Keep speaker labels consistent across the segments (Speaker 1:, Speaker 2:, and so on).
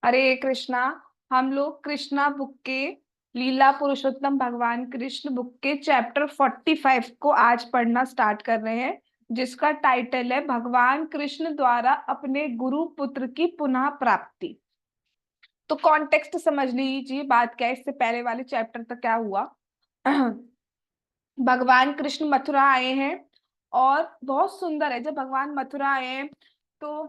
Speaker 1: हरे कृष्णा। हम लोग कृष्णा बुक के लीला पुरुषोत्तम भगवान कृष्ण बुक के चैप्टर 45 को आज पढ़ना स्टार्ट कर रहे हैं, जिसका टाइटल है भगवान कृष्ण द्वारा अपने गुरु पुत्र की पुनः प्राप्ति। तो कॉन्टेक्स्ट समझ लीजिए, बात क्या है, इससे पहले वाले चैप्टर तक क्या हुआ। भगवान कृष्ण मथुरा आए हैं और बहुत सुंदर है। जब भगवान मथुरा आए हैं तो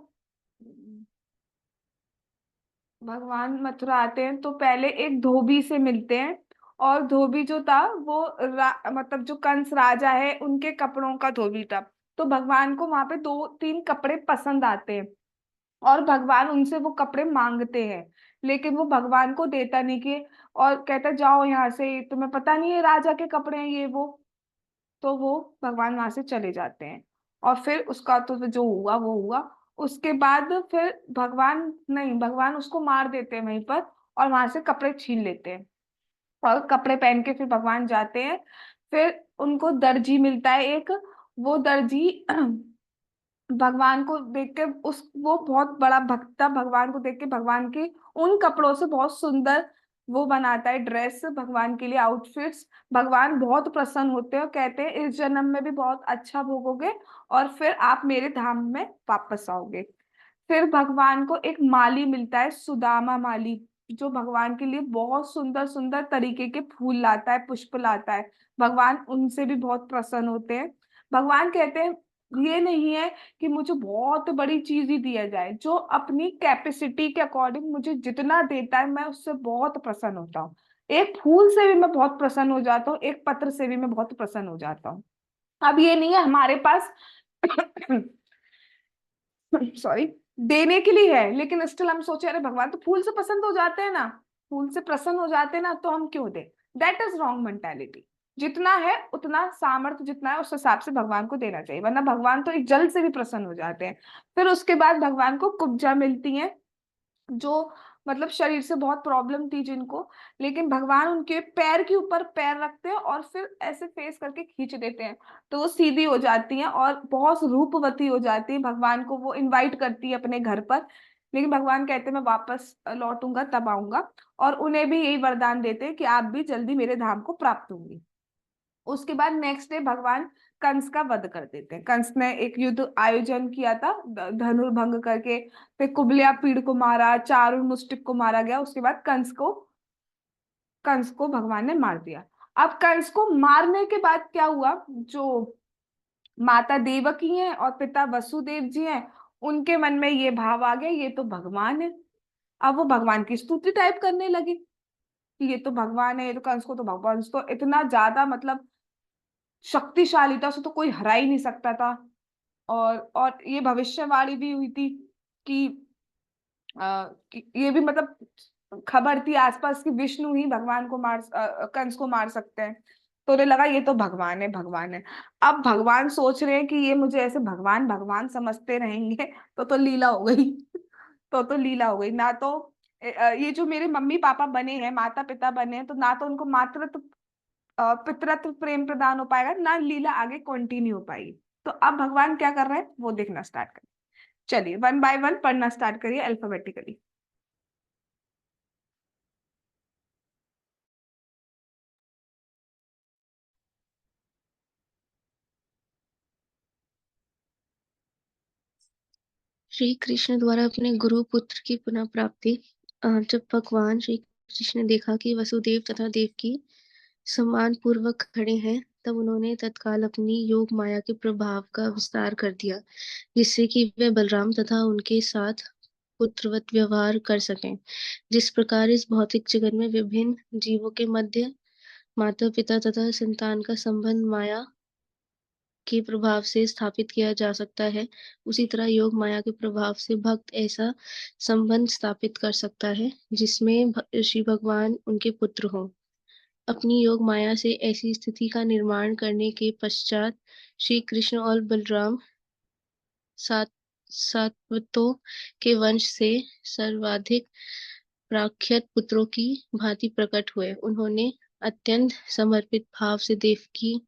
Speaker 1: भगवान मथुरा आते हैं तो पहले एक धोबी से मिलते हैं। और धोबी जो था वो मतलब जो कंस राजा है उनके कपड़ों का धोबी था। तो भगवान को वहां पे दो तीन कपड़े पसंद आते हैं और भगवान उनसे वो कपड़े मांगते हैं, लेकिन वो भगवान को देता नहीं कि, और कहता जाओ यहाँ से, तुम्हें पता नहीं है राजा के कपड़े हैं ये वो। तो वो भगवान वहां से चले जाते हैं। और फिर उसका तो जो हुआ वो हुआ। उसके बाद फिर भगवान नहीं, भगवान उसको मार देते हैं वहीं पर और वहां से कपड़े छीन लेते हैं। और कपड़े पहन के फिर भगवान जाते हैं। फिर उनको दर्जी मिलता है एक। वो दर्जी भगवान को देख के उस वो बहुत बड़ा भक्त था, भगवान को देख के भगवान के उन कपड़ों से बहुत सुंदर वो बनाता है ड्रेस भगवान के लिए, आउटफिट्स। भगवान बहुत प्रसन्न होते हैं और कहते हैं इस जन्म में भी बहुत अच्छा भोगोगे और फिर आप मेरे धाम में वापस आओगे। फिर भगवान को एक माली मिलता है, सुदामा माली, जो भगवान के लिए बहुत सुंदर सुंदर तरीके के फूल लाता है, पुष्प लाता है। भगवान उनसे भी बहुत प्रसन्न होते हैं। भगवान कहते हैं ये नहीं है कि मुझे बहुत बड़ी चीज ही दिया जाए, जो अपनी कैपेसिटी के अकॉर्डिंग मुझे जितना देता है मैं उससे बहुत प्रसन्न होता हूँ। एक फूल से भी मैं बहुत प्रसन्न हो जाता हूँ, एक पत्र से भी मैं बहुत प्रसन्न हो जाता हूँ। अब ये नहीं है हमारे पास सॉरी, देने के लिए है, लेकिन स्टिल हम सोचे अरे भगवान तो फूल से पसंद हो जाते हैं ना, फूल से प्रसन्न हो जाते हैं ना, तो हम क्यों दे। That is wrong mentality. जितना है उतना सामर्थ्य जितना है उस हिसाब से भगवान को देना चाहिए, वरना भगवान तो एक जल से भी प्रसन्न हो जाते हैं। फिर उसके बाद भगवान को कुब्जा मिलती है, जो मतलब शरीर से बहुत प्रॉब्लम थी जिनको, लेकिन भगवान उनके पैर के ऊपर पैर रखते हैं और फिर ऐसे फेस करके खींच देते हैं। तो वो सीधी हो जाती हैं और बहुत रूपवती हो जाती है। भगवान को वो इनवाइट करती है अपने घर पर, लेकिन भगवान कहते हैं मैं वापस लौटूंगा तब आऊंगा। और उन्हें भी यही वरदान देते हैं कि आप भी जल्दी मेरे धाम को प्राप्त होंगे। उसके बाद नेक्स्ट डे भगवान कंस का वध कर देते हैं। कंस ने एक युद्ध आयोजन किया था धनुर्भंग करके। फिर कुबलिया पीड़ को मारा, चारुर मुष्टिक को मारा गया। उसके बाद कंस को भगवान ने मार दिया। अब कंस को मारने के बाद क्या हुआ, जो माता देवकी हैं और पिता वसुदेव जी हैं, उनके मन में ये भाव आ गया ये तो भगवान है। अब वो भगवान की स्तुति टाइप करने लगे कि ये तो भगवान है, ये तो कंस को तो भगवान तो इतना ज्यादा मतलब शक्तिशाली था, उसे तो कोई हरा ही नहीं सकता था। और ये भविष्यवाणी भी हुई थी कि, कि ये भी मतलब खबर थी आसपास कि विष्णु ही भगवान को कंस को मार सकते हैं। तो उन्हें लगा ये तो भगवान है भगवान है। अब भगवान सोच रहे हैं कि ये मुझे ऐसे भगवान भगवान समझते रहेंगे तो लीला हो गई। तो लीला हो गई ना। तो ये जो मेरे मम्मी पापा बने हैं, माता पिता बने हैं, तो ना तो उनको मातृत्व पितृत्व प्रेम प्रदान हो पाएगा, ना लीला आगे कंटिन्यू हो पाएगी। तो अब भगवान क्या कर रहे हैं वो देखना स्टार्ट करें। चलिए वन बाय वन पढ़ना स्टार्ट करिए अल्फाबेटिकली।
Speaker 2: श्री कृष्ण द्वारा अपने गुरु पुत्र की पुनः प्राप्ति। जब भगवान श्री कृष्ण ने देखा कि वसुदेव तथा देवकी सम्मान पूर्वक खड़े हैं, तब उन्होंने तत्काल अपनी योग माया के प्रभाव का विस्तार कर दिया, जिससे कि वे बलराम तथा उनके साथ पुत्रवत व्यवहार कर सकें। जिस प्रकार इस भौतिक जगत में विभिन्न जीवों के मध्य माता पिता तथा संतान का संबंध माया के प्रभाव से स्थापित किया जा सकता है, उसी तरह योग माया के प्रभाव से भक्त ऐसा संबंध स्थापित कर सकता है जिसमें श्री भगवान उनके पुत्र हों। अपनी योग माया से ऐसी स्थिति का निर्माण करने के पश्चात श्री कृष्ण और बलराम सात सात्वतों के वंश से सर्वाधिक प्रख्यात पुत्रों की भांति प्रकट हुए। उन्होंने अत्यंत समर्पित भाव से देवकी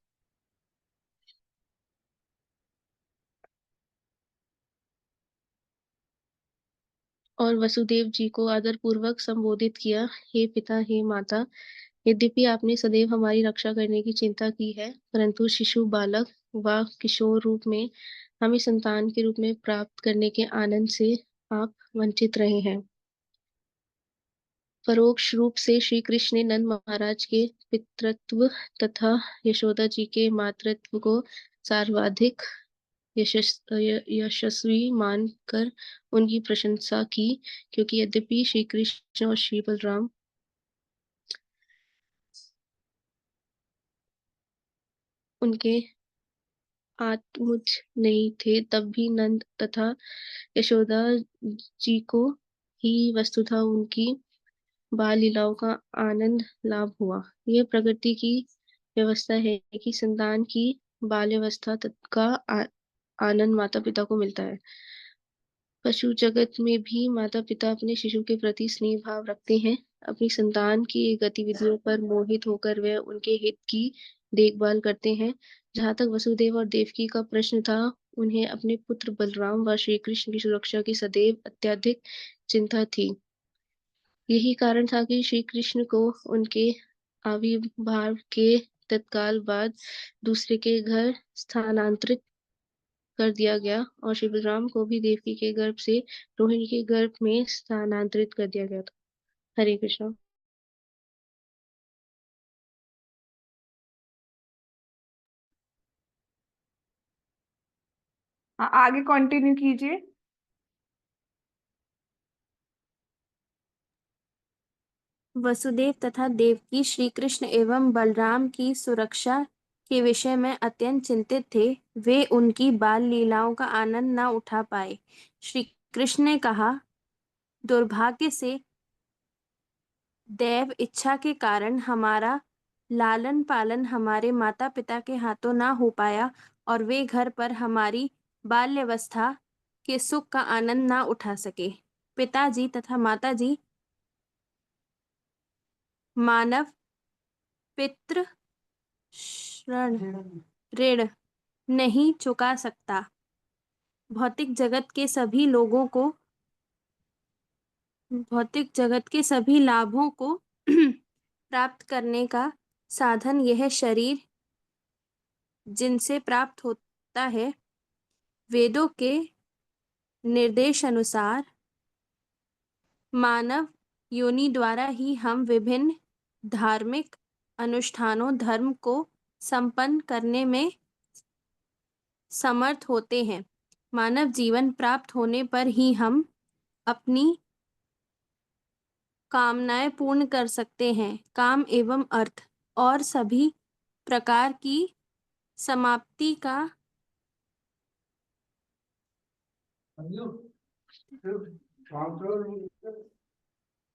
Speaker 2: और वसुदेव जी को आदर पूर्वक संबोधित किया, हे पिता, हे माता, यद्यपि आपने सदैव हमारी रक्षा करने की चिंता की है, परंतु शिशु, बालक व किशोर रूप में हमें संतान के रूप में प्राप्त करने के आनंद से आप वंचित रहे हैं। परोक्ष रूप से श्री कृष्ण ने नंद महाराज के पितृत्व तथा यशोदा जी के मातृत्व को सर्वाधिक यशस्वी मानकर उनकी प्रशंसा की, क्योंकि यद्यपि श्री कृष्ण और श्री बलराम उनके आत्मज नहीं थे, तब भी नंद तथा यशोदा जी को ही वस्तुतः उनकी बाल लीलाओं का आनंद लाभ हुआ। यह प्रकृति की व्यवस्था है कि संतान की बाल्यावस्था का आनंद माता पिता को मिलता है। पशु जगत में भी माता पिता अपने शिशु के प्रति स्नेह भाव रखते हैं। अपनी संतान की गतिविधियों पर मोहित होकर वे उनके हित की देखभाल करते हैं। जहाँ तक वसुदेव और देवकी का प्रश्न था, उन्हें अपने पुत्र बलराम व श्री कृष्ण की सुरक्षा की सदैव अत्यधिक चिंता थी। यही कारण था कि श्री कृष्ण को उनके आविर्भाव के तत्काल बाद दूसरे के घर स्थानांतरित कर दिया गया और श्री बलराम को भी देवकी के गर्भ से रोहिणी के गर्भ में स्थानांतरित कर दिया गया था। हरे कृष्णा।
Speaker 1: हाँ, आगे कंटिन्यू कीजिए।
Speaker 3: वसुदेव तथा देवकी श्री कृष्ण एवं बलराम की सुरक्षा के विषय में अत्यंत चिंतित थे। वे उनकी बाल लीलाओं का आनंद न उठा पाए। श्री कृष्ण ने कहा, दुर्भाग्य से दैव इच्छा के कारण हमारा लालन पालन हमारे माता पिता के हाथों ना हो पाया और वे घर पर हमारी बाल्यावस्था के सुख का आनंद ना उठा सके। पिताजी तथा माताजी मानव पितृ ऋण नहीं चुका सकता। भौतिक जगत के सभी लोगों को भौतिक जगत के सभी लाभों को प्राप्त करने का साधन यह शरीर जिनसे प्राप्त होता है। वेदों के निर्देश अनुसार मानव योनि द्वारा ही हम विभिन्न धार्मिक अनुष्ठानों धर्म को संपन्न करने में समर्थ होते हैं। मानव जीवन प्राप्त होने पर ही हम अपनी कामनाएं पूर्ण कर सकते हैं। काम एवं अर्थ और सभी प्रकार की समाप्ति का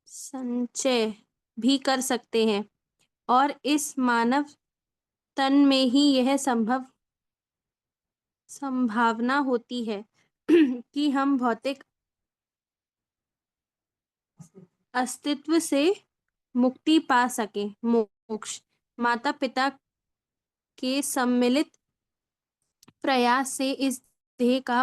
Speaker 3: संचय भी कर सकते हैं और इस मानव तन में ही यह संभावना होती है कि हम भौतिक अस्तित्व से मुक्ति पा सके। मोक्ष माता पिता के सम्मिलित प्रयास से इस देह का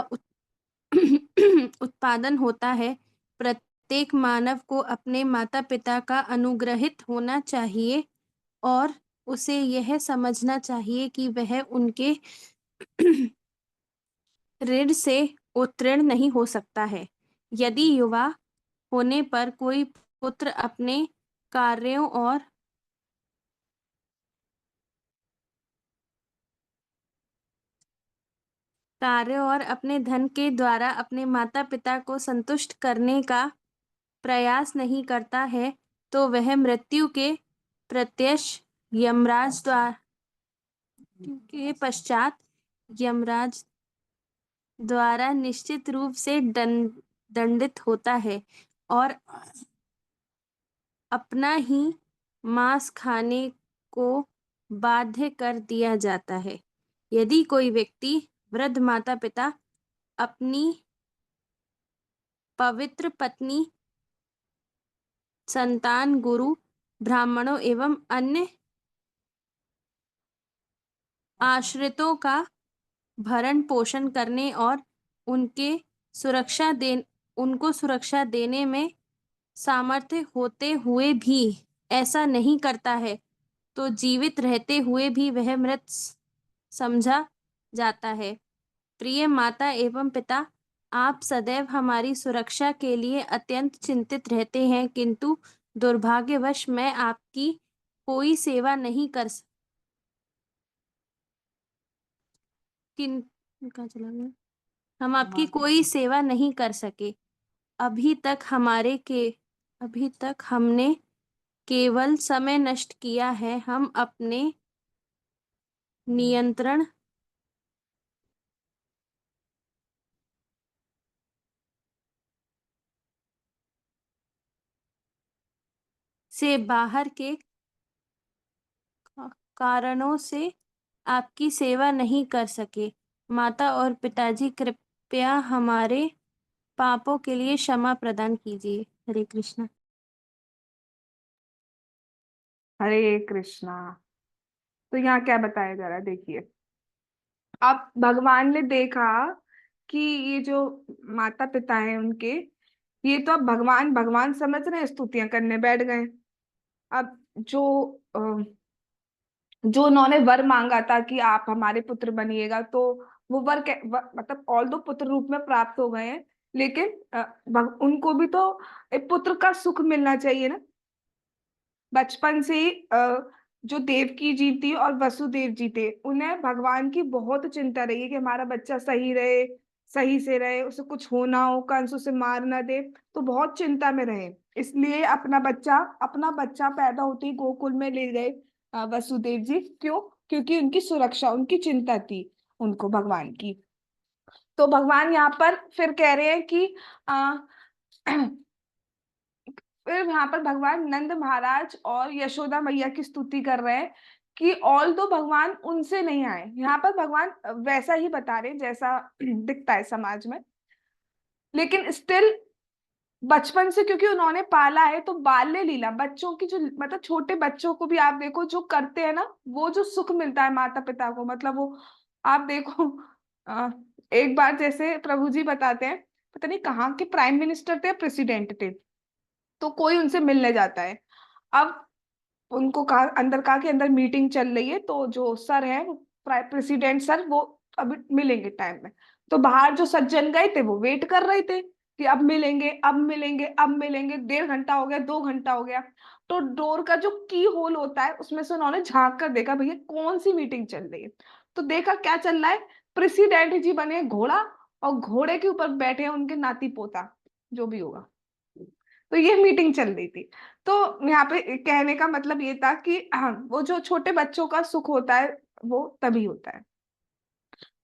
Speaker 3: उत्पादन होता है। प्रत्येक मानव को अपने माता पिता का अनुग्रहित होना चाहिए और उसे यह समझना चाहिए कि वह उनके ऋण से उत्तीर्ण नहीं हो सकता है। यदि युवा होने पर कोई पुत्र अपने कार्यों और अपने धन के द्वारा अपने माता पिता को संतुष्ट करने का प्रयास नहीं करता है, तो वह मृत्यु के प्रत्यक्ष यमराज द्वारा के पश्चात यमराज द्वारा निश्चित रूप से दंडित होता है और अपना ही मांस खाने को बाध्य कर दिया जाता है। यदि कोई व्यक्ति वृद्ध माता पिता अपनी पवित्र पत्नी संतान गुरु ब्राह्मणों एवं अन्य आश्रितों का भरण पोषण करने और उनके सुरक्षा उनको सुरक्षा देने में सामर्थ्य होते हुए भी ऐसा नहीं करता है, तो जीवित रहते हुए भी वह मृत समझा जाता है। प्रिय माता एवं पिता, आप सदैव हमारी सुरक्षा के लिए अत्यंत चिंतित रहते हैं, किंतु दुर्भाग्यवश मैं आपकी कोई सेवा नहीं कर किन कहाँ चला गया? हम आपकी
Speaker 1: हाँ।
Speaker 3: कोई सेवा नहीं कर सके। अभी तक हमारे के अभी तक हमने केवल समय नष्ट किया है। हम अपने नियंत्रण से बाहर के कारणों से आपकी सेवा नहीं कर सके। माता और पिताजी, कृपया हमारे पापों के लिए क्षमा प्रदान कीजिए। हरे कृष्णा।
Speaker 1: हरे कृष्णा। तो यहाँ क्या बताया जा रहा है, देखिए। अब भगवान ने देखा कि ये जो माता पिता हैं उनके, ये तो अब भगवान भगवान समझ रहे हैं, स्तुतियां करने बैठ गए। अब जो उन्होंने वर मांगा था कि आप हमारे पुत्र बनिएगा, तो वो मतलब ऑल दो पुत्र रूप में प्राप्त हो गए हैं, लेकिन उनको भी तो एक पुत्र का सुख मिलना चाहिए ना। बचपन से ही जो देवकी जी थी और वसुदेव जी थे, उन्हें भगवान की बहुत चिंता रही है कि हमारा बच्चा सही रहे, सही से रहे, उसे कुछ हो ना हो, कंस उसे मार ना दे। तो बहुत चिंता में रहे, इसलिए अपना बच्चा पैदा होते ही गोकुल में ले गए वसुदेव जी। क्यों? क्योंकि उनकी सुरक्षा, उनकी चिंता थी उनको भगवान की। तो भगवान यहाँ पर फिर कह रहे हैं कि आ, फिर यहाँ पर भगवान नंद महाराज और यशोदा मैया की स्तुति कर रहे हैं कि ऑल दो भगवान उनसे नहीं आए, यहाँ पर भगवान वैसा ही बता रहे हैं जैसा दिखता है समाज में, लेकिन स्टिल बचपन से क्योंकि उन्होंने पाला है, तो बाल्य लीला बच्चों की जो, मतलब छोटे बच्चों को भी आप देखो जो करते हैं ना, वो जो सुख मिलता है माता पिता को, मतलब वो आप देखो। अ, एक बार जैसे प्रभु जी बताते हैं, पता नहीं कहाँ के प्राइम मिनिस्टर थे या प्रेसिडेंट थे, तो कोई उनसे मिलने जाता है। अब उनको कहा, अंदर कहा कि अंदर मीटिंग चल रही है, तो जो सर है, वो प्रेसिडेंट सर, वो अभी मिलेंगे टाइम में। तो बाहर जो सज्जन गए थे वो वेट कर रहे थे कि अब मिलेंगे, अब मिलेंगे, अब मिलेंगे। 1.5 घंटा हो गया, 2 घंटा हो गया। तो डोर का जो की होल होता है, उसमें से उन्होंने झांक कर देखा, भैया कौन सी मीटिंग चल रही है। तो देखा क्या चल रहा है, प्रेसिडेंट जी बने हैं घोड़ा, और घोड़े के ऊपर बैठे हैं उनके नाती पोता, जो भी होगा। तो ये मीटिंग चल रही थी। तो यहाँ पे कहने का मतलब ये था कि हाँ, वो जो छोटे बच्चों का सुख होता है, वो तभी होता है।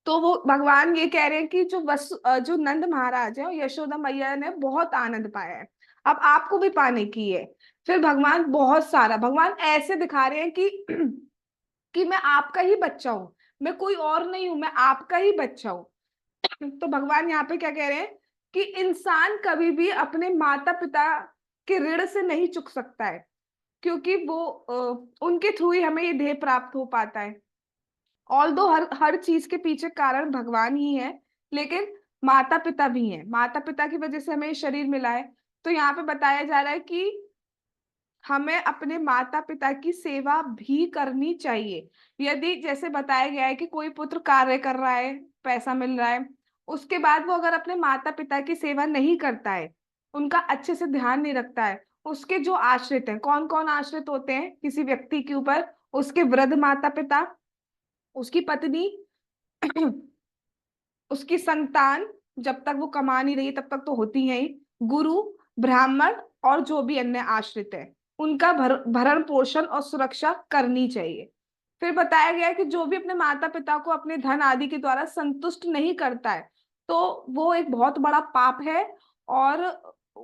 Speaker 1: तो वो भगवान ये कह रहे हैं कि जो नंद महाराज है और यशोदा मैया ने बहुत आनंद पाया है, अब आपको भी पाने की है। फिर भगवान बहुत सारा, भगवान ऐसे दिखा रहे हैं कि कि मैं आपका ही बच्चा हूँ, मैं कोई और नहीं हूं, मैं आपका ही बच्चा हूँ। तो भगवान यहाँ पे क्या कह रहे हैं कि इंसान कभी भी अपने माता पिता के ऋण से नहीं चुक सकता है, क्योंकि वो उनके थ्रू ही हमें ये ध्येय प्राप्त हो पाता है। ऑल दो हर चीज के पीछे कारण भगवान ही है, लेकिन माता पिता भी हैं, माता पिता की वजह से हमें ये शरीर मिला है। तो यहाँ पे बताया जा रहा है कि हमें अपने माता पिता की सेवा भी करनी चाहिए। यदि जैसे बताया गया है कि कोई पुत्र कार्य कर रहा है, पैसा मिल रहा है, उसके बाद वो अगर अपने माता पिता की सेवा नहीं करता है, उनका अच्छे से ध्यान नहीं रखता है, उसके जो आश्रित हैं, कौन कौन आश्रित होते हैं किसी व्यक्ति के ऊपर, उसके वृद्ध माता पिता, उसकी पत्नी, उसकी संतान, जब तक वो कमा नहीं रही तब तक तो होती है ही, गुरु, ब्राह्मण, और जो भी अन्य आश्रित है, उनका भरण पोषण और सुरक्षा करनी चाहिए। फिर बताया गया है कि जो भी अपने माता पिता को अपने धन आदि के द्वारा संतुष्ट नहीं करता है, तो वो एक बहुत बड़ा पाप है, और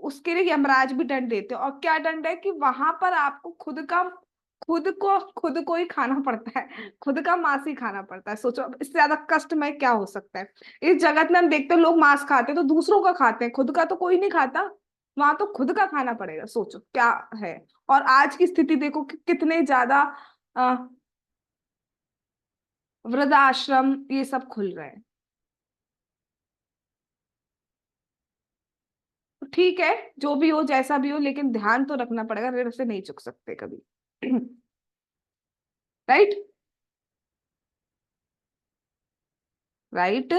Speaker 1: उसके लिए यमराज भी दंड देते हैं। और क्या दंड है कि वहां पर आपको खुद को ही खाना पड़ता है, खुद का मांस ही खाना पड़ता है। सोचो अब इससे ज्यादा कष्टमय क्या हो सकता है। इस जगत में हम देखते हैं लोग मांस खाते हैं तो दूसरों का खाते हैं, खुद का तो कोई नहीं खाता। वहां तो खुद का खाना पड़ेगा, सोचो क्या है। और आज की स्थिति देखो कि कितने ज्यादा अ, वृद्धाश्रम, ये सब खुल रहे हैं। ठीक है, जो भी हो जैसा भी हो, लेकिन ध्यान तो रखना पड़ेगा, ऋण से नहीं चुक सकते कभी। राइट। राइट।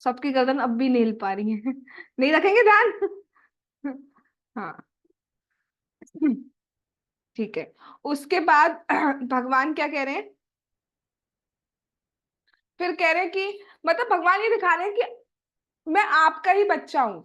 Speaker 1: सबकी गर्दन अब भी नहीं हिल पा रही है। नहीं रखेंगे ध्यान। हाँ। ठीक है। उसके बाद भगवान क्या कह रहे हैं, फिर कह रहे हैं कि मतलब भगवान ये दिखा रहे हैं कि मैं आपका ही बच्चा हूँ।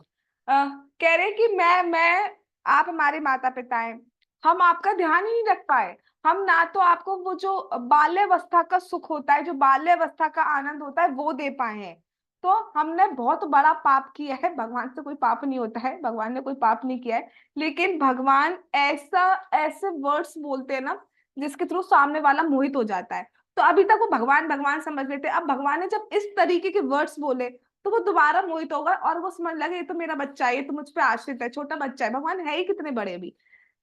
Speaker 1: कह रहे हैं कि मैं आप हमारे माता पिता हैं, हम आपका ध्यान ही नहीं रख पाए। हम ना तो आपको वो जो बाल्यावस्था का सुख होता है, जो बाल्यावस्था का आनंद होता है, वो दे पाए हैं। तो हमने बहुत बड़ा पाप किया है। भगवान से कोई पाप नहीं होता है, भगवान ने कोई पाप नहीं किया है, लेकिन भगवान ऐसा ऐसे वर्ड्स बोलते हैं ना जिसके थ्रू सामने वाला मोहित हो जाता है। तो अभी तक वो भगवान भगवान समझ लेते, अब भगवान ने जब इस तरीके के वर्ड्स बोले तो वो दोबारा मोहित होगा और वो समझ लगे ये तो मेरा बच्चा है, ये तो मुझ पे आश्रित है, छोटा बच्चा है, भगवान है ही कितने बड़े अभी,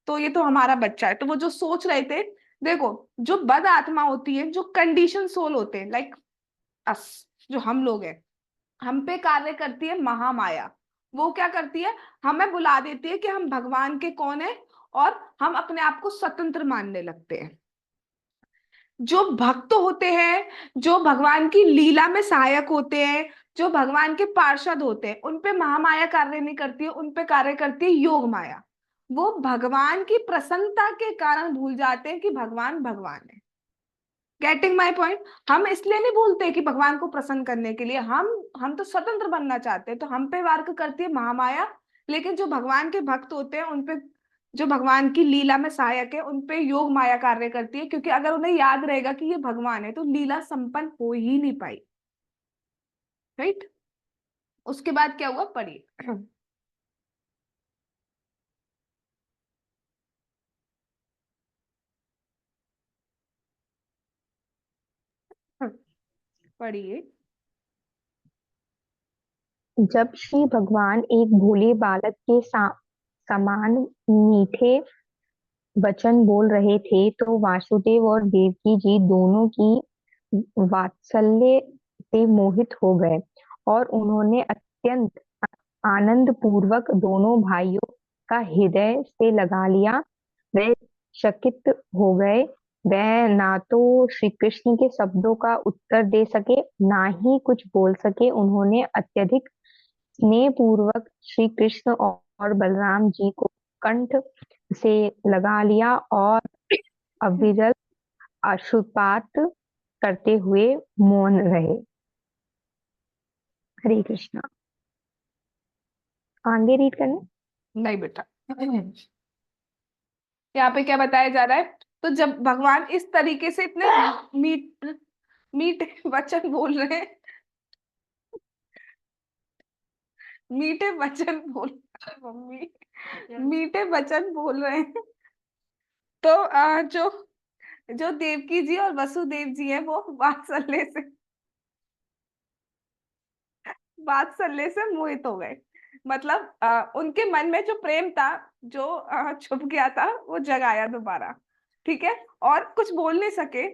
Speaker 1: तो ये तो हमारा बच्चा है। तो वो जो सोच रहे थे, देखो, जो बद आत्मा होती है, जो कंडीशन सोल होते हैं, लाइक अस, जो हम लोग हैं, हम पे कार्य करती है महामाया। वो क्या करती है, हमें बुला देती है कि हम भगवान के कौन है, और हम अपने आप को स्वतंत्र मानने लगते हैं। जो भक्त होते हैं, जो भगवान की लीला में सहायक होते हैं, जो भगवान के पार्षद होते हैं, उन पे महामाया कार्य नहीं करती है, उन पे कार्य करती है योग माया। वो भगवान की प्रसन्नता के कारण भूल जाते हैं कि भगवान भगवान है। Getting my point. हम इसलिए नहीं भूलते कि भगवान को प्रसन्न करने के लिए हम तो स्वतंत्र बनना चाहते हैं, तो हम पे वार करती है महामाया। लेकिन जो भगवान के भक्त होते हैं उन पे, जो भगवान की लीला में सहायक है, उन पे योग माया कार्य करती है, क्योंकि अगर उन्हें याद रहेगा कि ये भगवान है तो लीला संपन्न हो ही नहीं पाई। राइट। उसके बाद क्या हुआ, पढ़िए। पढ़िए।
Speaker 4: जब श्री भगवान एक भोले बालक के समान मीठे वचन बोल रहे थे तो वासुदेव और देवकी जी दोनों की वात्सल्य से मोहित हो गए और उन्होंने अत्यंत आनंद पूर्वक दोनों भाइयों का हृदय से लगा लिया। वे चकित हो गए। वह ना तो श्री कृष्ण के शब्दों का उत्तर दे सके, ना ही कुछ बोल सके। उन्होंने अत्यधिक स्नेह पूर्वक श्री कृष्ण और बलराम जी को कंठ से लगा लिया और अविरल अश्रुपात करते हुए मौन रहे। हरे कृष्णा। आगे रीड करना।
Speaker 1: नहीं बेटा, यहाँ पे क्या बताया जा रहा है, तो जब भगवान इस तरीके से इतने मीठ मीठे वचन बोल रहे हैं, मीठे वचन बोल, मम्मी मीठे वचन बोल रहे हैं, तो जो जो देवकी जी और वसुदेव जी हैं वो वात्सल्य से मोहित हो गए। मतलब उनके मन में जो प्रेम था, जो छुप गया था, वो जगाया दोबारा। ठीक है। और कुछ बोल नहीं सके,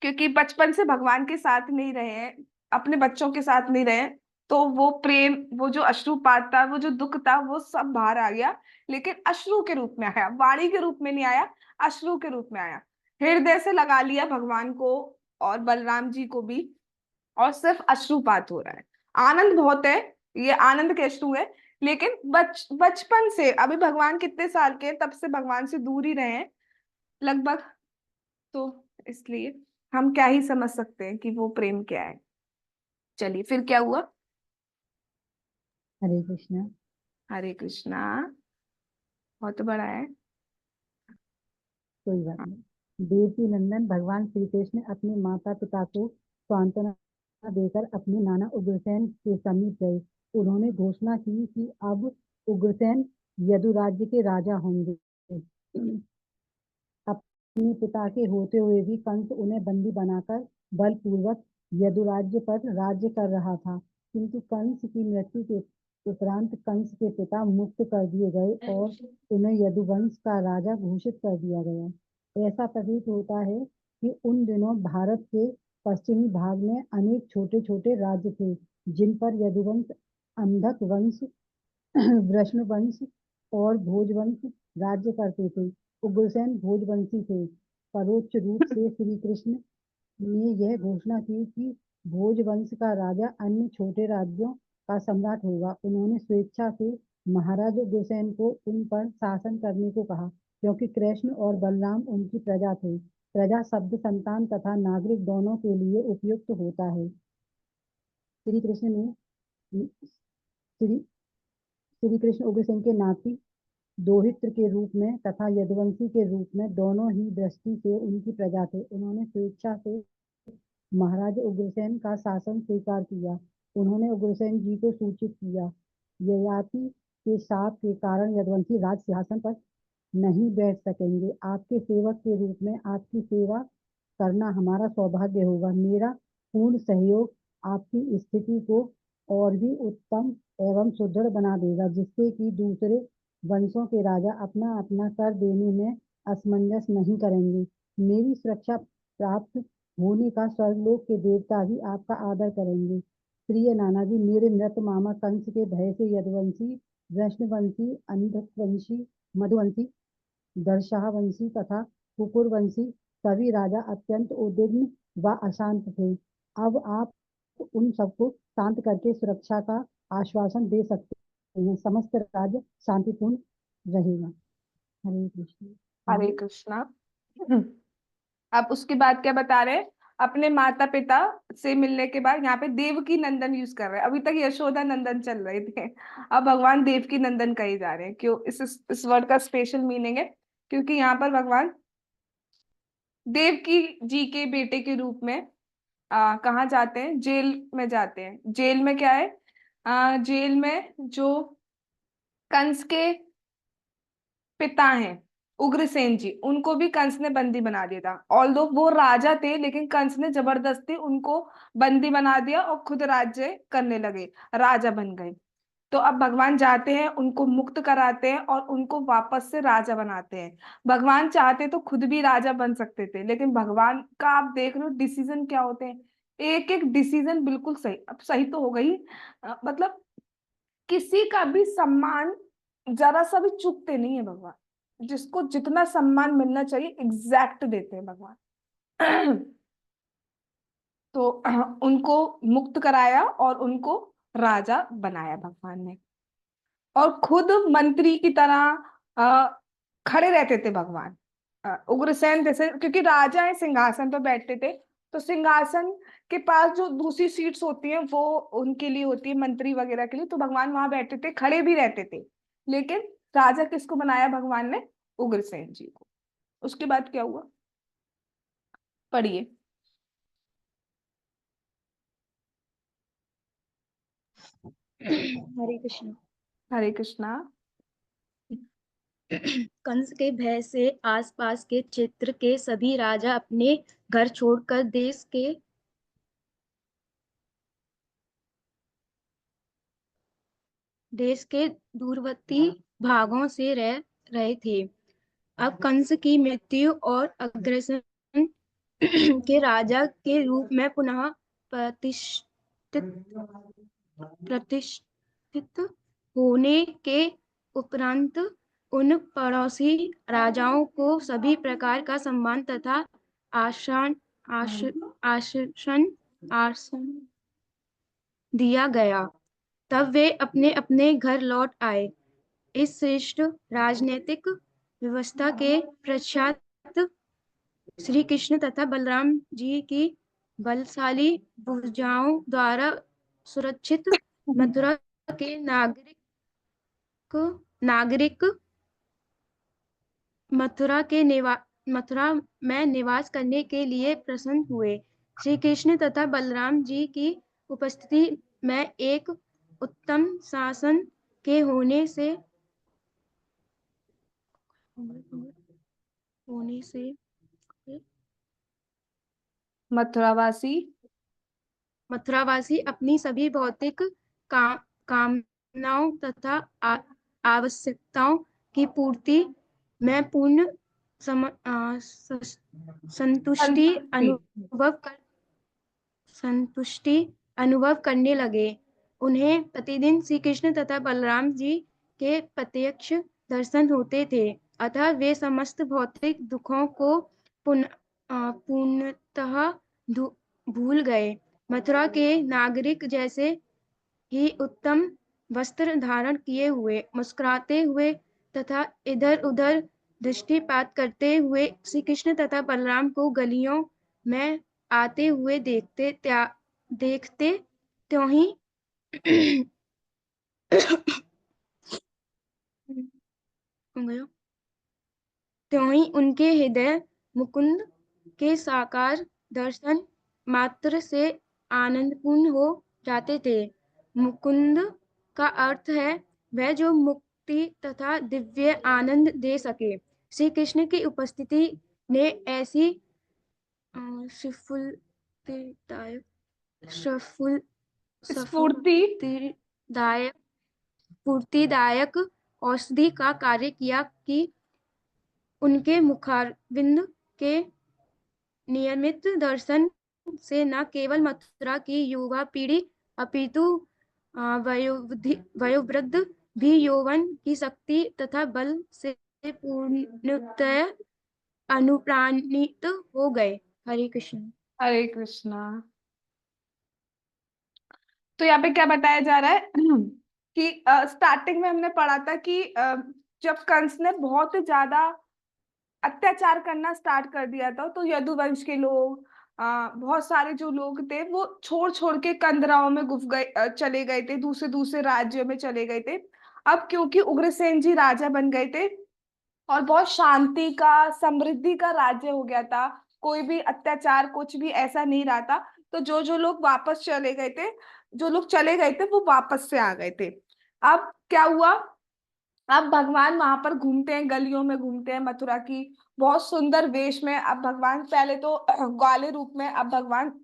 Speaker 1: क्योंकि बचपन से भगवान के साथ नहीं रहे हैं, अपने बच्चों के साथ नहीं रहे हैं, तो वो प्रेम, वो जो अश्रुपात था, वो जो दुख था, वो सब बाहर आ गया। लेकिन अश्रु के रूप में आया, वाणी के रूप में नहीं आया, अश्रु के रूप में आया। हृदय से लगा लिया भगवान को और बलराम जी को भी, और सिर्फ अश्रुपात हो रहा है। आनंद बहुत है, ये आनंद के अश्रु है। लेकिन बचपन से, अभी भगवान कितने साल के हैं, तब से भगवान से दूर ही रहे हैं लगभग, तो इसलिए हम क्या ही समझ सकते हैं कि वो प्रेम क्या है। चलिए फिर क्या हुआ।
Speaker 5: हरे कृष्णा।
Speaker 1: हरे कृष्णा। बहुत बड़ा है।
Speaker 5: कोई बात
Speaker 1: हाँ।
Speaker 5: नहीं। देवकी नंदन भगवान श्री कृष्ण अपने माता पिता को सांत्वना देकर अपने नाना उग्रसेन के समीप गए। उन्होंने घोषणा की कि अब उग्रसेन यदुराज्य के राजा होंगे। अपने पिता के होते हुए भी कंस उन्हें बंदी बनाकर बलपूर्वक यदुराज्य पर राज्य कर रहा था, किंतु कंस की मृत्यु के उपरांत कंस के पिता मुक्त कर दिए गए और उन्हें यदुवंश का राजा घोषित कर दिया गया। ऐसा प्रतीत होता है कि उन दिनों भारत के पश्चिमी भाग में अनेक छोटे छोटे राज्य थे जिन पर यदुवंश अंधक वंश, वृष्ण वंश और भोजवंश राज्य करते थे। उग्रसेन भोजवंशी थे। परोक्ष रूप से श्री कृष्ण ने यह घोषणा की कि भोजवंश का राजा अन्य छोटे राज्यों का सम्राट होगा। उन्होंने स्वेच्छा से महाराज उग्रसेन को उन पर शासन करने को कहा, क्योंकि कृष्ण और बलराम उनकी प्रजा थे। प्रजा शब्द संतान तथा नागरिक दोनों के लिए उपयुक्त होता है। श्री कृष्ण ने श्री श्री कृष्ण उग्रसेन के नाती दोहित्र के रूप में तथा यदुवंशी के रूप में दोनों ही दृष्टि से उनकी प्रजा थे। उन्होंने स्वेच्छा से महाराज उग्रसेन का शासन स्वीकार किया। उन्होंने उग्रसेन जी को सूचित किया, ययाति के शाप के कारण यदुवंशी राज सिंहासन पर नहीं बैठ सकेंगे। आपके सेवक के रूप में आपकी सेवा करना हमारा सौभाग्य होगा। मेरा पूर्ण सहयोग आपकी स्थिति को और भी उत्तम एवं सुदृढ़ बना देगा, जिससे कि दूसरे वंशों के राजा अपना अपना कर देने में असमंजस नहीं करेंगे। मेरी सुरक्षा प्राप्त होने का स्वर्गलोक के देवता भी आपका आदर करेंगे। प्रिय नाना जी, मेरे मृत मामा कंस के भय से यदुवंशी, वैष्णवंशी, अंधकवंशी, मधुवंशी, दर्शावंशी तथा कुकुरवंशी सभी राजा अत्यंत उद्विग्न व अशांत थे। अब आप उन सबको शांत करके सुरक्षा का आश्वासन दे सकते हैं। समस्त राज्य शांतिपूर्ण रहेगा। हरे कृष्ण।
Speaker 1: हरे कृष्णा। अब उसके बाद क्या बता रहे हैं, अपने माता पिता से मिलने के बाद यहाँ पे देवकी नंदन यूज कर रहे हैं। अभी तक यशोदा नंदन चल रहे थे, अब भगवान देवकी नंदन कहे जा रहे हैं। क्यों? इस वर्ड का स्पेशल मीनिंग है, क्योंकि यहाँ पर भगवान देवकी जी के बेटे के रूप में कहाँ जाते हैं? जेल में जाते हैं। जेल में क्या है? जेल में जो कंस के पिता हैं उग्रसेन जी, उनको भी कंस ने बंदी बना दिया था। ऑल्दो वो राजा थे, लेकिन कंस ने जबरदस्ती उनको बंदी बना दिया और खुद राज्य करने लगे, राजा बन गए। तो अब भगवान जाते हैं, उनको मुक्त कराते हैं और उनको वापस से राजा बनाते हैं। भगवान चाहते तो खुद भी राजा बन सकते थे, लेकिन भगवान का आप देख रहे हो डिसीजन क्या होते हैं, एक एक डिसीजन बिल्कुल सही। अब सही तो हो गई, मतलब किसी का भी सम्मान जरा सा भी चूकते नहीं है भगवान। जिसको जितना सम्मान मिलना चाहिए एग्जैक्ट देते हैं भगवान। तो उनको मुक्त कराया और उनको राजा बनाया भगवान ने, और खुद मंत्री की तरह खड़े रहते थे भगवान। उग्रसेन जैसे, क्योंकि राजा है सिंहासन पर बैठते थे, तो सिंहासन के पास जो दूसरी सीट्स होती हैं वो उनके लिए होती है, मंत्री वगैरह के लिए। तो भगवान वहां बैठते थे, खड़े भी रहते थे। लेकिन राजा किसको बनाया भगवान ने? उग्रसेन जी को। उसके बाद क्या हुआ, पढ़िए।
Speaker 6: हरे कृष्ण।
Speaker 1: हरे कृष्णा।
Speaker 6: कंस के भय से आसपास के क्षेत्र के सभी राजा अपने घर छोड़कर देश के दूरवर्ती भागों से रह रहे थे। अब कंस की मृत्यु और अग्रसेन के राजा के रूप में पुनः प्रतिष्ठित प्रतिष्ठित होने के उपरांत उन पड़ोसी राजाओं को सभी प्रकार का सम्मान तथा आसन आसन आसन दिया गया। तब वे अपने अपने घर लौट आए। इस श्रेष्ठ राजनीतिक व्यवस्था के पश्चात श्री कृष्ण तथा बलराम जी की बलशाली भुजाओं द्वारा सुरक्षित मथुरा के नागरिक मथुरा में निवास करने के लिए प्रसन्न हुए। श्री कृष्ण तथा बलराम जी की उपस्थिति में एक उत्तम शासन के होने से
Speaker 1: मथुरावासी
Speaker 6: मथुरावासी अपनी सभी भौतिक कामनाओं तथा आवश्यकताओं की पूर्ति में पूर्ण संतुष्टि
Speaker 1: संतुष्टि।
Speaker 6: अनुभव करने लगे। उन्हें प्रतिदिन श्री कृष्ण तथा बलराम जी के प्रत्यक्ष दर्शन होते थे, अतः वे समस्त भौतिक दुखों को पूर्णतः भूल गए। मथुरा के नागरिक जैसे ही उत्तम वस्त्र धारण किए हुए, मुस्कुराते हुए तथा इधर-उधर दृष्टिपात करते हुए श्री कृष्ण तथा बलराम को गलियों में आते हुए देखते त्यों ही हो गया त्यों ही उनके हृदय मुकुंद के साकार दर्शन मात्र से आनंदपूर्ण हो जाते थे। मुकुंद का अर्थ है वह जो मुक्ति तथा दिव्य आनंद दे सके। श्री कृष्ण की उपस्थिति ने ऐसी सफलदायक सफल
Speaker 1: स्फूर्ति
Speaker 6: सफलदायक स्फूर्तिदायक औषधि का कार्य किया कि उनके मुखारविंद के नियमित दर्शन से न केवल मथुरा की युवा पीढ़ी अपितु वयोवृद्ध भी यौवन की शक्ति तथा बल से पूर्णतः अनुप्राणित हो गए। हरे कृष्ण।
Speaker 1: हरे कृष्णा। तो यहाँ पे क्या बताया जा रहा है कि स्टार्टिंग में हमने पढ़ा था कि जब कंस ने बहुत ज्यादा अत्याचार करना स्टार्ट कर दिया था, तो यदुवंश के लोग, बहुत सारे जो लोग थे वो छोड़ छोड़ के कंदराओं में गुफ गए, चले गए थे, दूसरे दूसरे राज्यों में चले गए थे। अब क्योंकि उग्रसेन जी राजा बन गए थे और बहुत शांति का, समृद्धि का राज्य हो गया था, कोई भी अत्याचार कुछ भी ऐसा नहीं रहा था, तो जो जो लोग वापस चले गए थे, जो लोग चले गए थे वो वापस से आ गए थे। अब क्या हुआ, अब भगवान वहां पर घूमते हैं, गलियों में घूमते हैं मथुरा की, बहुत सुंदर वेश में। अब भगवान पहले तो ग्वाले रूप में, अब भगवान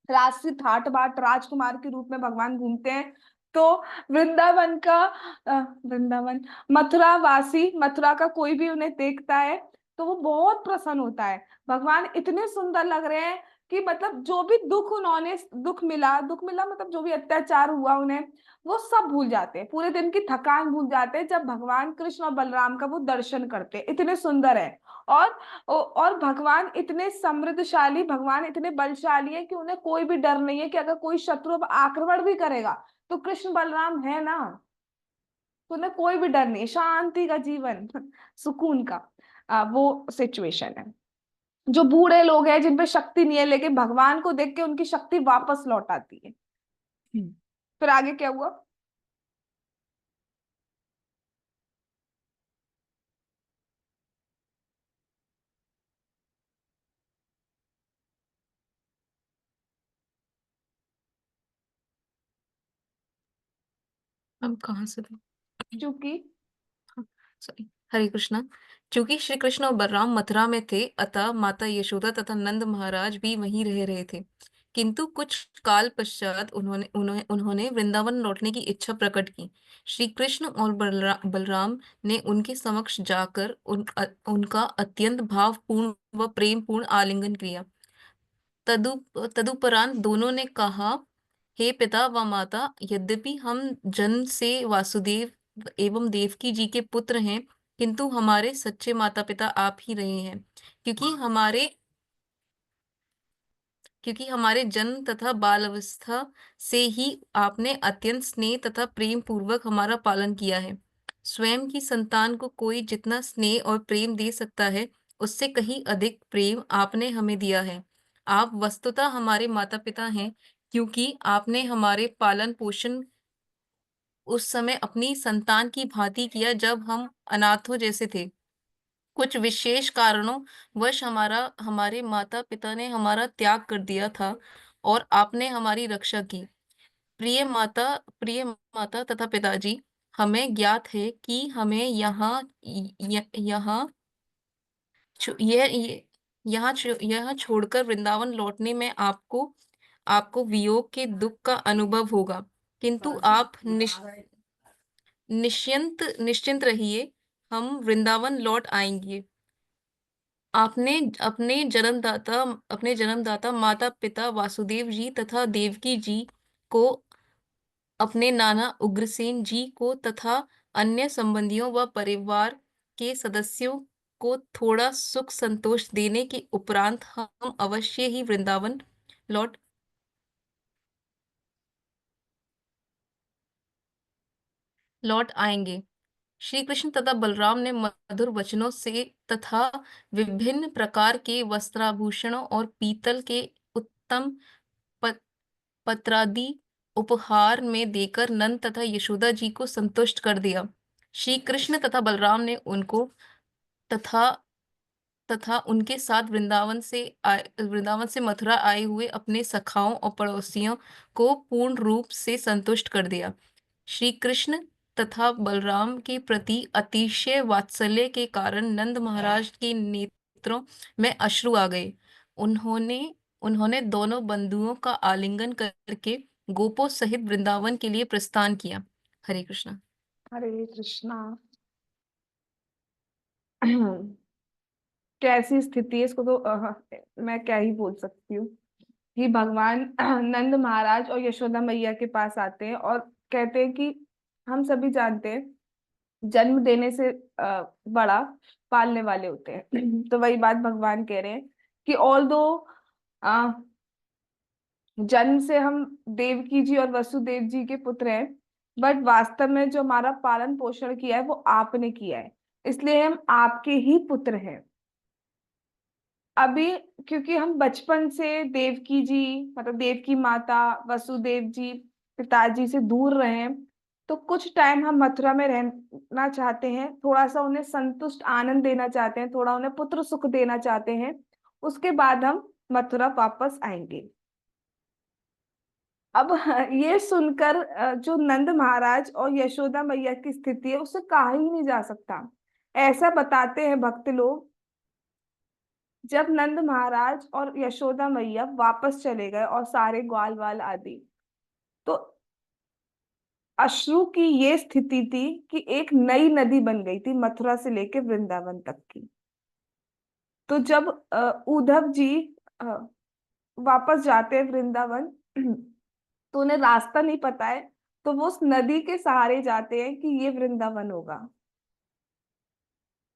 Speaker 1: राजसी ठाट बाट राजकुमार के रूप में भगवान घूमते हैं। तो वृंदावन का वृंदावन मथुरा वासी, मथुरा का कोई भी उन्हें देखता है तो वो बहुत प्रसन्न होता है। भगवान इतने सुंदर लग रहे हैं कि मतलब जो भी दुख उन्होंने, दुख मिला मतलब जो भी अत्याचार हुआ उन्हें, वो सब भूल जाते हैं, पूरे दिन की थकान भूल जाते हैं जब भगवान कृष्ण और बलराम का वो दर्शन करते हैं। इतने सुंदर है। और और भगवान इतने समृद्धशाली, भगवान इतने बलशाली है कि उन्हें कोई भी डर नहीं है कि अगर कोई शत्रु अब आक्रमण भी करेगा तो कृष्ण बलराम है ना, तो उन्हें कोई भी डर नहीं, शांति का जीवन सुकून का वो सिचुएशन है। जो बूढ़े लोग हैं जिन पे शक्ति नहीं है, लेकिन भगवान को देख के उनकी शक्ति वापस लौट आती है। फिर आगे क्या हुआ?
Speaker 7: हम कहाँ से थे?
Speaker 1: क्योंकि
Speaker 7: हाँ, सॉरी। हरे कृष्णा। क्योंकि श्री कृष्ण और बलराम मथुरा में थे, अतः माता यशोदा तथा नंद महाराज भी वहीं रह रहे थे। किंतु कुछ काल पश्चात उन्होंने उन्होंने उन्होंने वृंदावन लौटने की इच्छा प्रकट की। श्री कृष्ण और बलराम ने उनके समक्ष जाकर उनका अत्यंत भावपूर्ण व प्रेम पूर्ण आलिंगन किया। तदु तदुपरांत दोनों ने कहा, हे पिता व माता, यद्यपि हम जन्म से वासुदेव एवं देवकी जी के पुत्र हैं, किंतु हमारे सच्चे माता पिता आप ही रहे हैं। क्योंकि हमारे जन्म तथा बाल अवस्था से ही आपने अत्यंत स्नेह तथा प्रेम पूर्वक हमारा पालन किया है। स्वयं की संतान को कोई जितना स्नेह और प्रेम दे सकता है, उससे कहीं अधिक प्रेम आपने हमें दिया है। आप वस्तुतः हमारे माता पिता हैं, क्योंकि आपने हमारे पालन पोषण उस समय अपनी संतान की भांति किया जब हम अनाथों जैसे थे। कुछ विशेष कारणों वश हमारे माता पिता ने हमारा त्याग कर दिया था और आपने हमारी रक्षा की। प्रिय माता तथा पिताजी, हमें ज्ञात है कि हमें यहाँ यह यहाँ छोड़कर वृंदावन लौटने में आपको आपको वियोग के दुख का अनुभव होगा, किंतु आप निश्चिंत रहिए, हम वृंदावन लौट आएंगे। आपने अपने जन्मदाता माता पिता वासुदेव जी तथा देवकी जी को अपने नाना उग्रसेन जी को तथा अन्य संबंधियों व परिवार के सदस्यों को थोड़ा सुख संतोष देने के उपरांत हम अवश्य ही वृंदावन लौट लौट आएंगे। श्री कृष्ण तथा बलराम ने मधुर वचनों से तथा विभिन्न प्रकार के वस्त्राभूषणों और पीतल के उत्तम प- पत्रादि उपहार में देकर नंद तथा यशोदा जी को संतुष्ट कर दिया। श्री कृष्ण तथा बलराम ने उनको तथा तथा उनके साथ वृंदावन से मथुरा आए हुए अपने सखाओं और पड़ोसियों को पूर्ण रूप से संतुष्ट कर दिया। श्री कृष्ण तथा बलराम के प्रति अतिशय वात्सल्य के कारण नंद महाराज के नेत्रों में अश्रु आ गए। उन्होंने उन्होंने दोनों बंधुओं का आलिंगन करके गोपों सहित वृंदावन के लिए प्रस्थान किया। हरे कृष्णा।
Speaker 1: हरे कृष्णा। कैसी स्थिति है इसको तो मैं क्या ही बोल सकती हूँ कि भगवान नंद महाराज और यशोदा मैया के पास आते हैं और कहते हैं कि हम सभी जानते हैं जन्म देने से बड़ा पालने वाले होते हैं। तो वही बात भगवान कह रहे हैं कि ऑल दो जन्म से हम देवकी जी और वसुदेव जी के पुत्र हैं, बट वास्तव में जो हमारा पालन पोषण किया है वो आपने किया है, इसलिए हम आपके ही पुत्र हैं। अभी क्योंकि हम बचपन से देवकी जी मतलब देवकी माता वसुदेव जी पिताजी से दूर रहे हैं, तो कुछ टाइम हम मथुरा में रहना चाहते हैं, थोड़ा सा उन्हें संतुष्ट आनंद देना चाहते हैं, थोड़ा उन्हें पुत्र सुख देना चाहते हैं। उसके बाद हम मथुरा वापस आएंगे। अब ये सुनकर जो नंद महाराज और यशोदा मैया की स्थिति है उसे कहा ही नहीं जा सकता। ऐसा बताते हैं भक्त लोग, जब नंद महाराज और यशोदा मैया वापस चले गए और सारे ग्वाल वाल आदि, तो अश्रु की ये स्थिति थी कि एक नई नदी बन गई थी मथुरा से लेकर वृंदावन तक की। तो जब उद्धव जी अ, वापस जाते हैं वृंदावन तो उन्हें रास्ता नहीं पता है, तो वो उस नदी के सहारे जाते हैं कि ये वृंदावन होगा।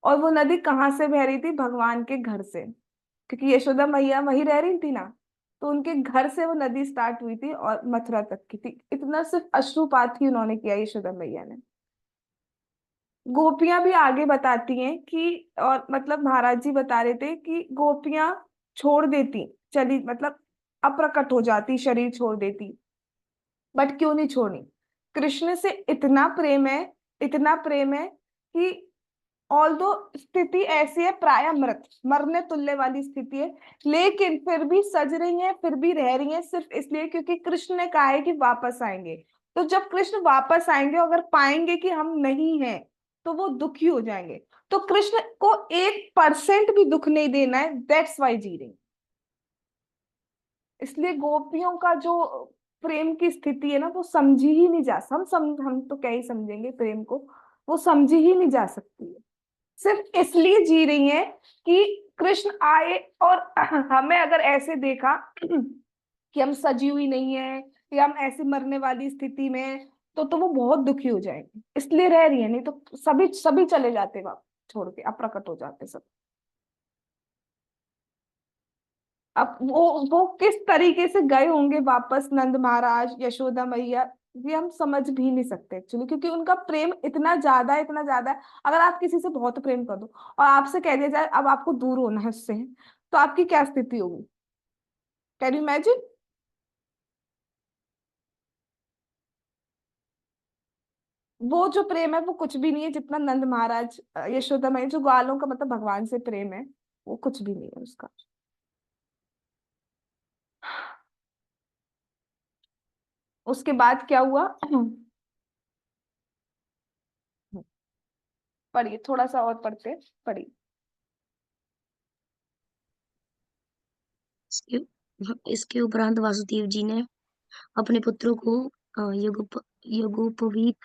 Speaker 1: और वो नदी कहाँ से बह रही थी? भगवान के घर से, क्योंकि यशोदा मैया वहीं रह रही थी ना, तो उनके घर से वो नदी स्टार्ट हुई थी और मथुरा तक की थी। इतना सिर्फ अश्रुपात ही उन्होंने किया यशोदा मैया ने। गोपियां भी आगे बताती हैं कि और मतलब महाराज जी बता रहे थे कि गोपियां छोड़ देती चली मतलब अप्रकट हो जाती, शरीर छोड़ देती, बट क्यों नहीं छोड़नी? कृष्ण से इतना प्रेम है, इतना प्रेम है कि ऑल दो स्थिति ऐसी है प्राय मृत मरने तुल्य वाली स्थिति है, लेकिन फिर भी सज रही है, फिर भी रह रही है, सिर्फ इसलिए क्योंकि कृष्ण ने कहा है कि वापस आएंगे। तो जब कृष्ण वापस आएंगे अगर पाएंगे कि हम नहीं हैं तो वो दुखी हो जाएंगे। तो कृष्ण को 1% भी दुख नहीं देना है, दैट्स वाई जी रही। इसलिए गोपियों का जो प्रेम की स्थिति है ना वो समझी ही नहीं जा, हम तो क्या ही समझेंगे प्रेम को, वो समझी ही नहीं जा सकती है। सिर्फ इसलिए जी रही हैं कि कृष्ण आए और हमें अगर ऐसे देखा कि हम सजी हुई नहीं है या हम ऐसे मरने वाली स्थिति में हैं, तो वो बहुत दुखी हो जाएंगे, इसलिए रह रही है। नहीं तो सभी सभी चले जाते वहां छोड़ के, अप्रकट हो जाते सब। अब वो किस तरीके से गए होंगे वापस नंद महाराज यशोदा मैया, ये हम समझ भी नहीं सकते एक्चुअली, क्योंकि उनका प्रेम इतना ज्यादा है, इतना ज्यादा है। अगर आप किसी से बहुत प्रेम कर दो और आपसे कह दिया जाए अब आपको दूर होना है उससे, तो आपकी क्या स्थिति होगी? Can you imagine? वो जो प्रेम है वो कुछ भी नहीं है जितना नंद महाराज यशोदा मैया जो ग्वालों का मतलब भगवान से प्रेम है, वो कुछ भी नहीं है उसका। उसके बाद क्या हुआ? पढ़िए, थोड़ा सा और पढ़ते, पढ़िए।
Speaker 2: इसके इसके उपरांत वासुदेव जी ने अपने पुत्रों को यज्ञोपवीत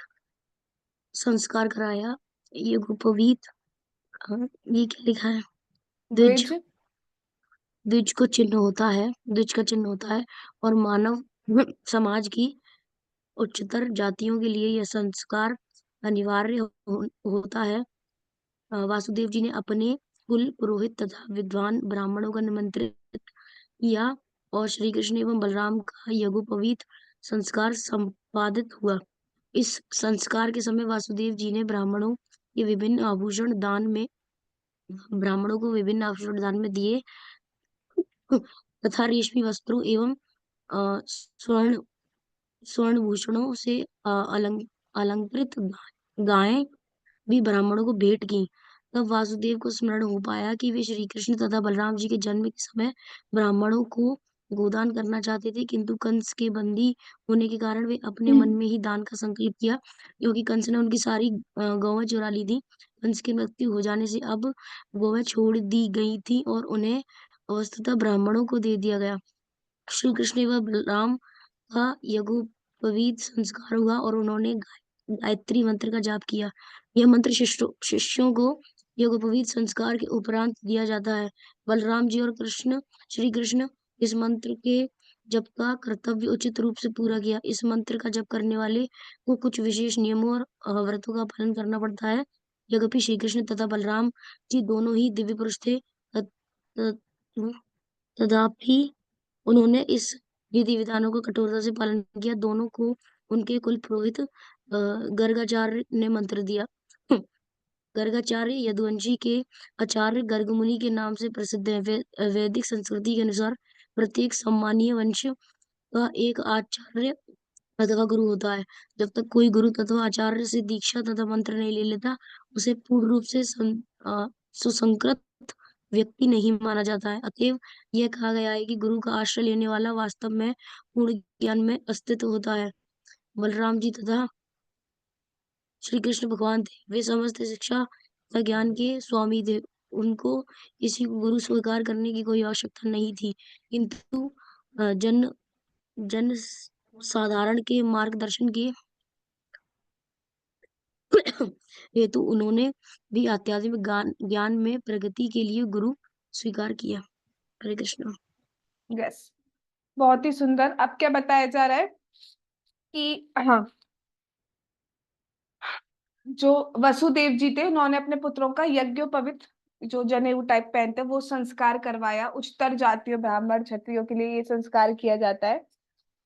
Speaker 2: संस्कार कराया। यज्ञोपवीत, ये क्या लिखा है? द्विज।
Speaker 1: द्विज।
Speaker 2: द्विज का चिन्ह होता है और मानव समाज की
Speaker 8: उच्चतर जातियों के लिए यह संस्कार अनिवार्य होता है। वासुदेव जी ने अपने कुल पुरोहित तथा विद्वान ब्राह्मणों का निमंत्रित किया और श्री कृष्ण एवं बलराम का यज्ञोपवीत संस्कार संपादित हुआ। इस संस्कार के समय वासुदेव जी ने ब्राह्मणों को विभिन्न आभूषण दान में दिए तथा रेशमी वस्त्रों एवं स्वर्ण भूषणों से अलंकृत गायें भी ब्राह्मणों को भेंट की। तब वासुदेव को स्मरण हो पाया कि वे श्री कृष्ण तथा बलराम जी के जन्म के समय ब्राह्मणों को गोदान करना चाहते थे, किंतु कंस के बंदी होने के कारण वे अपने मन में ही दान का संकल्प किया, क्योंकि कंस ने उनकी सारी गौएं चुरा ली थी। कंस की मृत्यु हो जाने से अब गौएं छोड़ दी गई थी और उन्हें वस्तुतः ब्राह्मणों को दे दिया गया। श्री कृष्ण एवं बलराम का यज्ञोपवीत संस्कार हुआ और उन्होंने गायत्री मंत्र का जाप किया। यह मंत्र शिष्यों को यज्ञोपवीत संस्कार के उपरांत दिया जाता है। बलराम जी और श्री कृष्ण इस मंत्र के जप का कर्तव्य उचित रूप से पूरा किया। इस मंत्र का जप करने वाले को कुछ विशेष नियमों और व्रतों का पालन करना पड़ता है। यद्यपि श्री कृष्ण तथा बलराम जी दोनों ही दिव्य पुरुष थे, तथापि उन्होंने इस विधि विधानों का कठोरता से पालन किया। दोनों को उनके कुल पुरोहित गर्गाचार्य ने मंत्र दिया। गर्गाचार्य यदुवंशी के आचार्य गर्ग मुनि के नाम से प्रसिद्ध है। वैदिक संस्कृति के अनुसार प्रत्येक सम्मानीय वंश का एक आचार्य अथवा गुरु होता है। जब तक कोई गुरु तथा आचार्य से दीक्षा तथा मंत्र नहीं ले लेता, उसे पूर्ण रूप से सुसंस्कृत व्यक्ति नहीं माना जाता है। अतएव यह कहा गया है कि गुरु का आश्रय लेने वाला वास्तव में पूर्ण ज्ञान में अस्तित्व होता है। बलराम जी तथा श्री कृष्ण भगवान थे, वे समस्त शिक्षा तथा ज्ञान के स्वामी थे। उनको किसी को गुरु स्वीकार करने की कोई आवश्यकता नहीं थी, किंतु जन साधारण के मार्गदर्शन के हेतु उन्होंने भी आध्यात्मिक ज्ञान में प्रगति के लिए गुरु स्वीकार किया। हरे कृष्ण।
Speaker 1: यस, बहुत ही सुंदर। अब क्या बताया जा रहा है कि हाँ, जो वसुदेव जी थे उन्होंने अपने पुत्रों का यज्ञोपवीत जो जनेऊ टाइप पहनते वो संस्कार करवाया। उच्चतर जातियों ब्राह्मण क्षत्रियों के लिए ये संस्कार किया जाता है।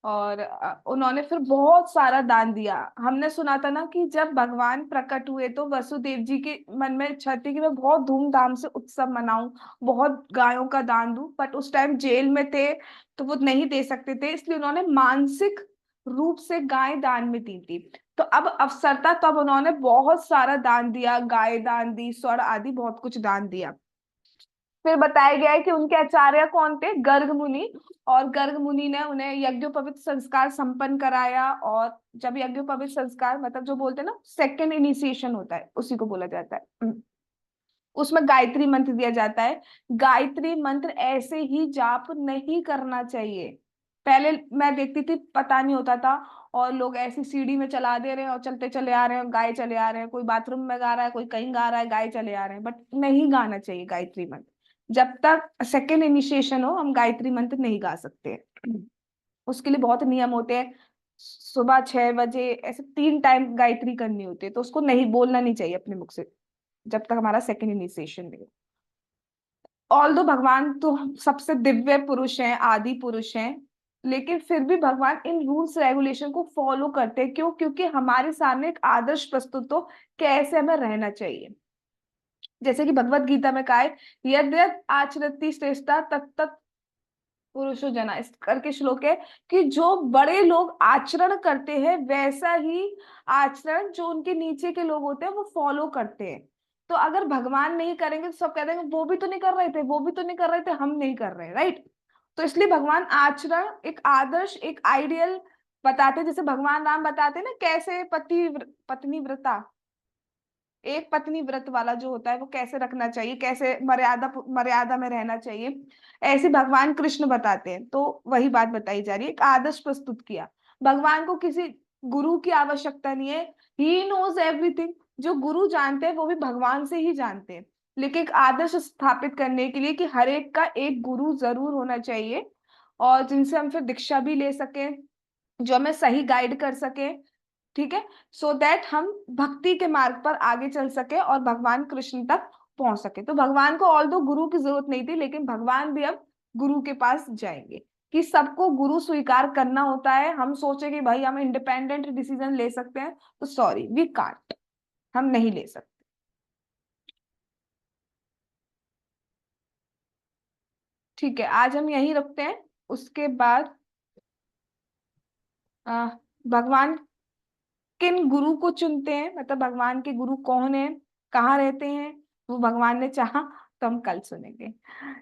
Speaker 1: और उन्होंने फिर बहुत सारा दान दिया। हमने सुना था ना कि जब भगवान प्रकट हुए तो वसुदेव जी के मन में इच्छा थी कि मैं बहुत धूमधाम से उत्सव मनाऊं, बहुत गायों का दान दूं, बट उस टाइम जेल में थे तो वो नहीं दे सकते थे, इसलिए उन्होंने मानसिक रूप से गाय दान में दी थी। तो अब अवसर था, तब उन्होंने बहुत सारा दान दिया, गाय दान दी, स्वर्ण आदि बहुत कुछ दान दिया। फिर बताया गया है कि उनके आचार्य कौन थे? गर्ग मुनि। और गर्ग मुनि ने उन्हें यज्ञोपवीत संस्कार संपन्न कराया। और जब यज्ञोपवीत संस्कार मतलब जो बोलते हैं ना सेकंड इनिशिएशन होता है, उसी को बोला जाता है। उसमें गायत्री मंत्र दिया जाता है। गायत्री मंत्र ऐसे ही जाप नहीं करना चाहिए। पहले मैं देखती थी पता नहीं होता था, और लोग ऐसी सीढ़ी में चला दे रहे हैं और चलते चले आ रहे हैं, गाए चले आ रहे हैं, कोई बाथरूम में गा रहा है, कोई कहीं गा रहा है, गाए चले आ रहे हैं। बट नहीं गाना चाहिए गायत्री मंत्र। जब तक सेकेंड इनिशिएशन हो हम गायत्री मंत्र नहीं गा सकते। उसके लिए बहुत नियम होते हैं। सुबह 6 बजे ऐसे 3 टाइम गायत्री करनी होती है, तो उसको नहीं बोलना नहीं चाहिए अपने मुख से जब तक हमारा सेकेंड इनिशिएशन नहीं हो। ऑल्दो भगवान तो सबसे दिव्य पुरुष हैं, आदि पुरुष हैं, लेकिन फिर भी भगवान इन रूल्स रेगुलेशन को फॉलो करते हैं। क्यों? क्योंकि हमारे सामने एक आदर्श प्रस्तुत हो कैसे हमें रहना चाहिए। जैसे कि भगवत गीता में कहा है, यद यद आचरति श्रेष्ठा तत्त पुरुषो जना, इस करके श्लोक है कि जो बड़े लोग आचरण करते हैं वैसा ही आचरण जो उनके नीचे के लोग होते हैं वो फॉलो करते हैं। तो अगर भगवान नहीं करेंगे तो सब कहते हैं वो भी तो नहीं कर रहे थे, वो भी तो नहीं कर रहे थे, हम नहीं कर रहे, राइट। तो इसलिए भगवान आचरण एक आदर्श एक आइडियल बताते हैं। जैसे भगवान राम बताते हैं ना कैसे पत्नी व्रता, एक पत्नी व्रत वाला जो होता है वो कैसे रखना चाहिए, कैसे मर्यादा में रहना चाहिए, ऐसे भगवान कृष्ण बताते हैं। तो वही बात बताई जा रही है, एक आदर्श प्रस्तुत किया। भगवान को किसी गुरु की आवश्यकता नहीं है, ही नोज एवरीथिंग। जो गुरु जानते हैं वो भी भगवान से ही जानते हैं, लेकिन एक आदर्श स्थापित करने के लिए कि हर एक का एक गुरु जरूर होना चाहिए और जिनसे हम फिर दीक्षा भी ले सकें, जो हमें सही गाइड कर सके, ठीक है, सो दैट हम भक्ति के मार्ग पर आगे चल सके और भगवान कृष्ण तक पहुंच सके। तो भगवान को ऑल दो गुरु की जरूरत नहीं थी, लेकिन भगवान भी अब गुरु के पास जाएंगे, कि सबको गुरु स्वीकार करना होता है। हम सोचे कि भाई हम इंडिपेंडेंट डिसीजन ले सकते हैं, तो सॉरी, वी कांट, हम नहीं ले सकते। ठीक है, आज हम यही रखते हैं। उसके बाद भगवान किन गुरु को चुनते हैं, मतलब भगवान के गुरु कौन है, कहाँ रहते हैं, वो भगवान ने चाहा तो हम कल सुनेंगे।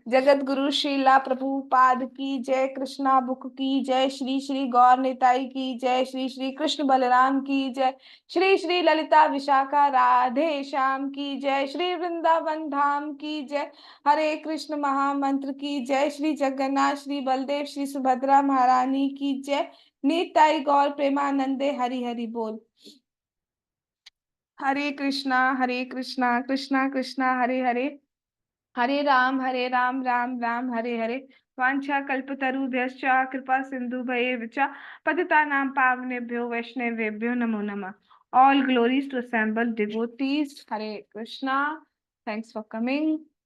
Speaker 1: जगत गुरु श्रीला प्रभुपाद की जय, कृष्णा बुक की जय, श्री श्री गौर निताई की जय, श्री श्री कृष्ण बलराम की जय, श्री श्री ललिता विशाखा राधे श्याम की जय, श्री वृंदावन धाम की जय, हरे कृष्ण महामंत्र की जय, श्री जगन्नाथ श्री बलदेव श्री सुभद्रा महारानी की जय, निताई गौर प्रेमानंदे हरि हरि बोल। हरे कृष्णा कृष्णा कृष्णा हरे हरे, हरे राम राम राम हरे हरे। वांछा कल्पतरुभ्यश्च कृपा सिंधु भयेव च पतितानां पावनेभ्यो वैष्णवेभ्यो नमो नमः। All glories to assembled devotees. Hare Krishna. Thanks for coming.